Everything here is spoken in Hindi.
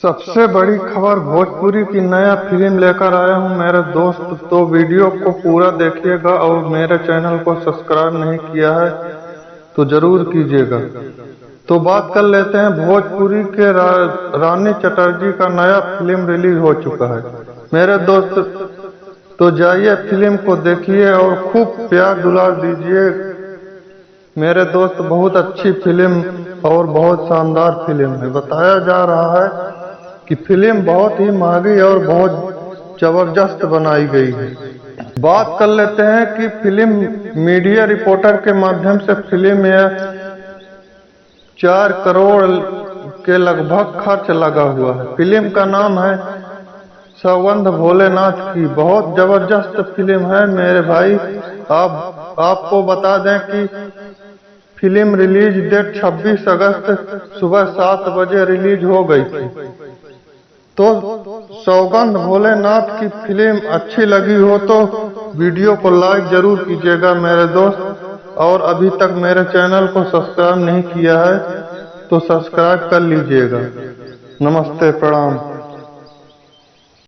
सबसे बड़ी खबर भोजपुरी की नया फिल्म लेकर आया हूं मेरे दोस्त। तो वीडियो को पूरा देखिएगा और मेरे चैनल को सब्सक्राइब नहीं किया है तो जरूर कीजिएगा। तो बात कर लेते हैं भोजपुरी के रानी चटर्जी का नया फिल्म रिलीज हो चुका है मेरे दोस्त। तो जाइए फिल्म को देखिए और खूब प्यार दुलार दीजिए मेरे दोस्त। बहुत अच्छी फिल्म और बहुत शानदार फिल्म है। बताया जा रहा है कि फिल्म बहुत ही महंगी और बहुत जबरदस्त बनाई गई है। बात कर लेते हैं कि फिल्म मीडिया रिपोर्टर के माध्यम से फिल्म में 4 करोड़ के लगभग खर्च लगा हुआ है। फिल्म का नाम है सौगंध भोलेनाथ की। बहुत जबरदस्त फिल्म है मेरे भाई। आपको बता दें कि फिल्म रिलीज डेट 26 अगस्त सुबह 7 बजे रिलीज हो गई थी। तो सौगंध भोलेनाथ की फिल्म अच्छी लगी हो तो वीडियो को लाइक जरूर कीजिएगा मेरे दोस्त। और अभी तक मेरे चैनल को सब्सक्राइब नहीं किया है तो सब्सक्राइब कर लीजिएगा। नमस्ते, प्रणाम।